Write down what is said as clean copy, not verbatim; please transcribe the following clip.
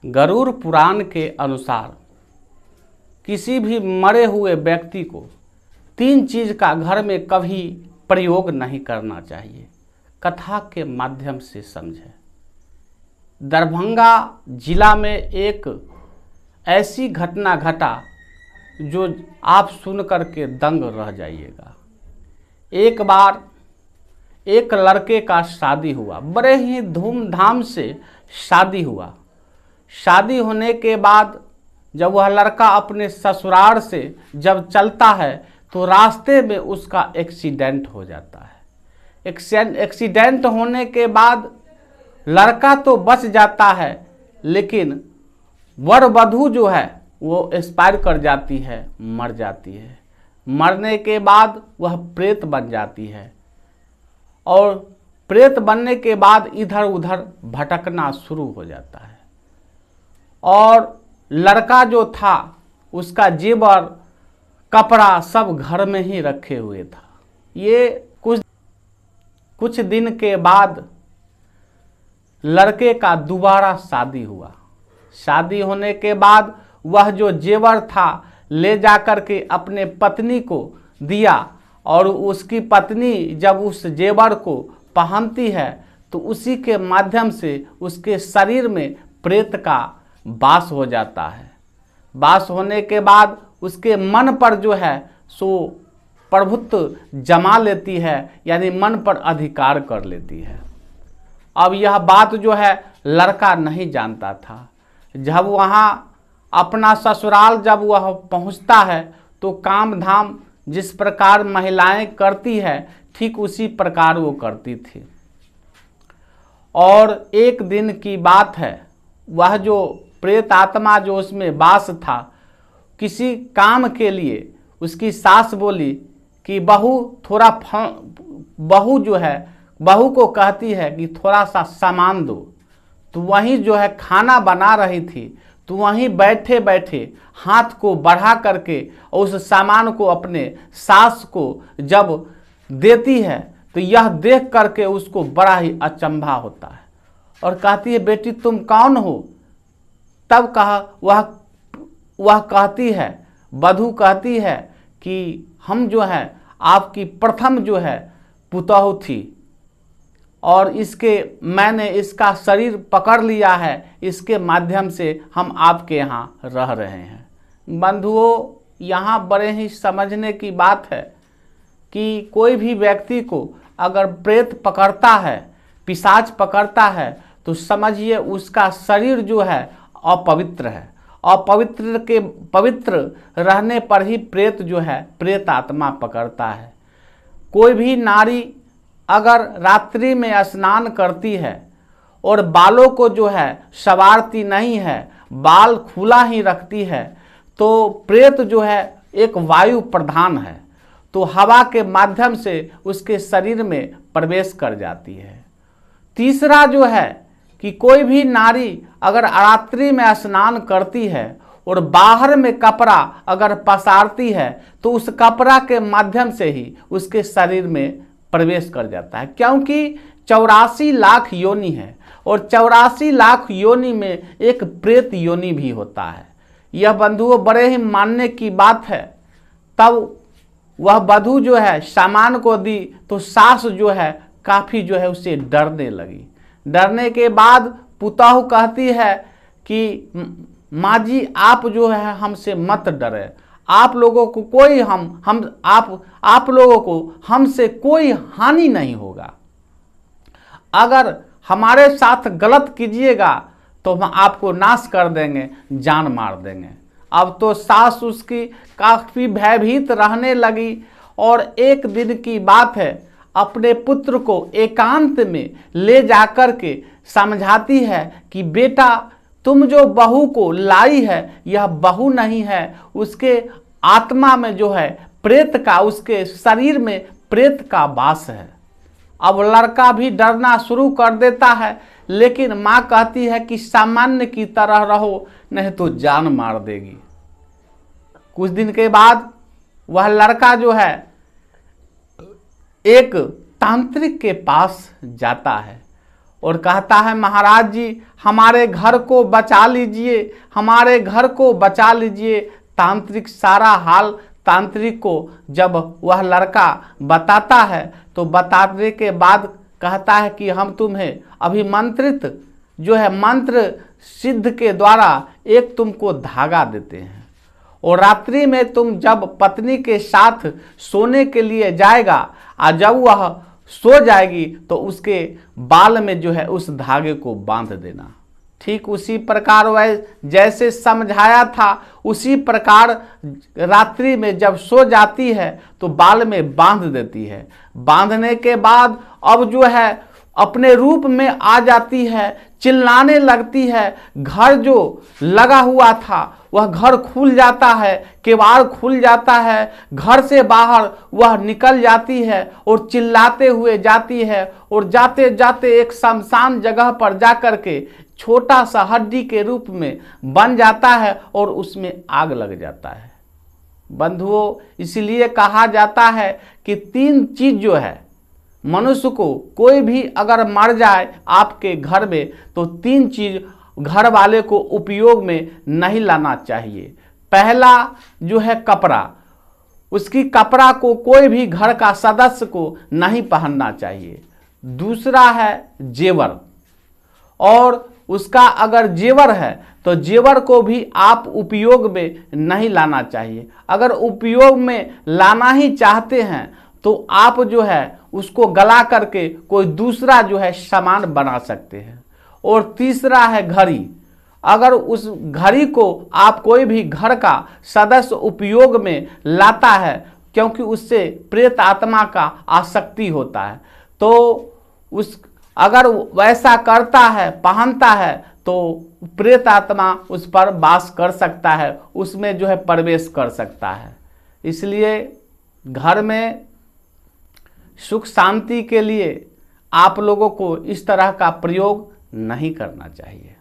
गरुड़ पुराण के अनुसार किसी भी मरे हुए व्यक्ति को 3 चीज का घर में कभी प्रयोग नहीं करना चाहिए। कथा के माध्यम से समझें। दरभंगा जिला में एक ऐसी घटना घटा जो आप सुन करके दंग रह जाइएगा। एक बार एक लड़के का शादी हुआ, बड़े ही धूमधाम से शादी हुआ। शादी होने के बाद जब वह लड़का अपने ससुराल से जब चलता है तो रास्ते में उसका एक्सीडेंट हो जाता है। एक्सीडेंट होने के बाद लड़का तो बच जाता है, लेकिन वर वधू जो है वो एक्सपायर कर जाती है, मर जाती है। मरने के बाद वह प्रेत बन जाती है और प्रेत बनने के बाद इधर उधर भटकना शुरू हो जाता है। और लड़का जो था उसका जेवर कपड़ा सब घर में ही रखे हुए था। ये कुछ दिन के बाद लड़के का दोबारा शादी हुआ। शादी होने के बाद वह जो जेवर था ले जाकर के अपने पत्नी को दिया और उसकी पत्नी जब उस जेवर को पहनती है तो उसी के माध्यम से उसके शरीर में प्रेत का वास हो जाता है। वास होने के बाद उसके मन पर जो है सो प्रभुत्व जमा लेती है, यानी मन पर अधिकार कर लेती है। अब यह बात जो है लड़का नहीं जानता था। जब वहाँ अपना ससुराल जब वह पहुँचता है तो काम धाम जिस प्रकार महिलाएं करती है ठीक उसी प्रकार वो करती थी। और एक दिन की बात है, वह जो प्रेत आत्मा जो उसमें वास था, किसी काम के लिए उसकी सास बोली कि बहू जो है बहू को कहती है कि थोड़ा सा सामान दो। तो वहीं जो है खाना बना रही थी, तो वहीं बैठे बैठे हाथ को बढ़ा करके उस सामान को अपने सास को जब देती है तो यह देख करके उसको बड़ा ही अचंभा होता है और कहती है, बेटी तुम कौन हो? तब कहा वह कहती है, वधू कहती है कि हम जो है आपकी प्रथम जो है पुतोहू थी और मैंने इसका शरीर पकड़ लिया है, इसके माध्यम से हम आपके यहाँ रह रहे हैं। बंधुओं, यहाँ बड़े ही समझने की बात है कि कोई भी व्यक्ति को अगर प्रेत पकड़ता है, पिशाच पकड़ता है, तो समझिए उसका शरीर जो है अपवित्र है। पवित्र रहने पर ही प्रेत जो है प्रेत आत्मा पकड़ता है। कोई भी नारी अगर रात्रि में स्नान करती है और बालों को जो है संवारती नहीं है, बाल खुला ही रखती है, तो प्रेत जो है एक वायु प्रधान है, तो हवा के माध्यम से उसके शरीर में प्रवेश कर जाती है। तीसरा जो है कि कोई भी नारी अगर रात्रि में स्नान करती है और बाहर में कपड़ा अगर पसारती है तो उस कपड़ा के माध्यम से ही उसके शरीर में प्रवेश कर जाता है, क्योंकि 84 लाख योनि है और 84 लाख योनि में एक प्रेत योनि भी होता है। यह बंधुओं बड़े ही मानने की बात है। तब वह वधू जो है सामान को दी तो सास जो है काफी जो है उसे डरने लगी। डरने के बाद पुतोहू कहती है कि माँ जी आप जो है हमसे मत डरे, आप लोगों को कोई आप लोगों को हमसे कोई हानि नहीं होगा। अगर हमारे साथ गलत कीजिएगा तो हम आपको नाश कर देंगे, जान मार देंगे। अब तो सास उसकी काफी भयभीत रहने लगी और एक दिन की बात है, अपने पुत्र को एकांत में ले जाकर के समझाती है कि बेटा तुम जो बहू को लाई है यह बहू नहीं है, उसके आत्मा में जो है प्रेत का, उसके शरीर में प्रेत का वास है। अब लड़का भी डरना शुरू कर देता है, लेकिन माँ कहती है कि सामान्य की तरह रहो नहीं तो जान मार देगी। कुछ दिन के बाद वह लड़का जो है एक तांत्रिक के पास जाता है और कहता है महाराज जी हमारे घर को बचा लीजिए, हमारे घर को बचा लीजिए। तांत्रिक सारा हाल तांत्रिक को जब वह लड़का बताता है तो बताने के बाद कहता है कि हम तुम्हें अभिमंत्रित जो है मंत्र सिद्ध के द्वारा एक तुमको धागा देते हैं और रात्रि में तुम जब पत्नी के साथ सोने के लिए जाएगा और जब वह सो जाएगी तो उसके बाल में जो है उस धागे को बांध देना। ठीक उसी प्रकार वह जैसे समझाया था उसी प्रकार रात्रि में जब सो जाती है तो बाल में बांध देती है। बांधने के बाद अब जो है अपने रूप में आ जाती है, चिल्लाने लगती है। घर जो लगा हुआ था वह घर खुल जाता है, किवाड़ खुल जाता है, घर से बाहर वह निकल जाती है और चिल्लाते हुए जाती है और जाते जाते एक शमशान जगह पर जाकर के छोटा सा हड्डी के रूप में बन जाता है और उसमें आग लग जाता है। बंधुओं, इसलिए कहा जाता है कि 3 चीज जो है मनुष्य को कोई भी अगर मर जाए आपके घर में तो 3 चीज घर वाले को उपयोग में नहीं लाना चाहिए। पहला जो है कपड़ा, उसकी कपड़ा को कोई भी घर का सदस्य को नहीं पहनना चाहिए। दूसरा है जेवर, और उसका अगर जेवर है तो जेवर को भी आप उपयोग में नहीं लाना चाहिए। अगर उपयोग में लाना ही चाहते हैं तो आप जो है उसको गला करके कोई दूसरा जो है सामान बना सकते हैं। और तीसरा है घड़ी, अगर उस घड़ी को आप कोई भी घर का सदस्य उपयोग में लाता है क्योंकि उससे प्रेत आत्मा का आसक्ति होता है तो उस अगर वैसा करता है पहनता है तो प्रेत आत्मा उस पर वास कर सकता है, उसमें जो है प्रवेश कर सकता है। इसलिए घर में सुख शांति के लिए आप लोगों को इस तरह का प्रयोग नहीं करना चाहिए।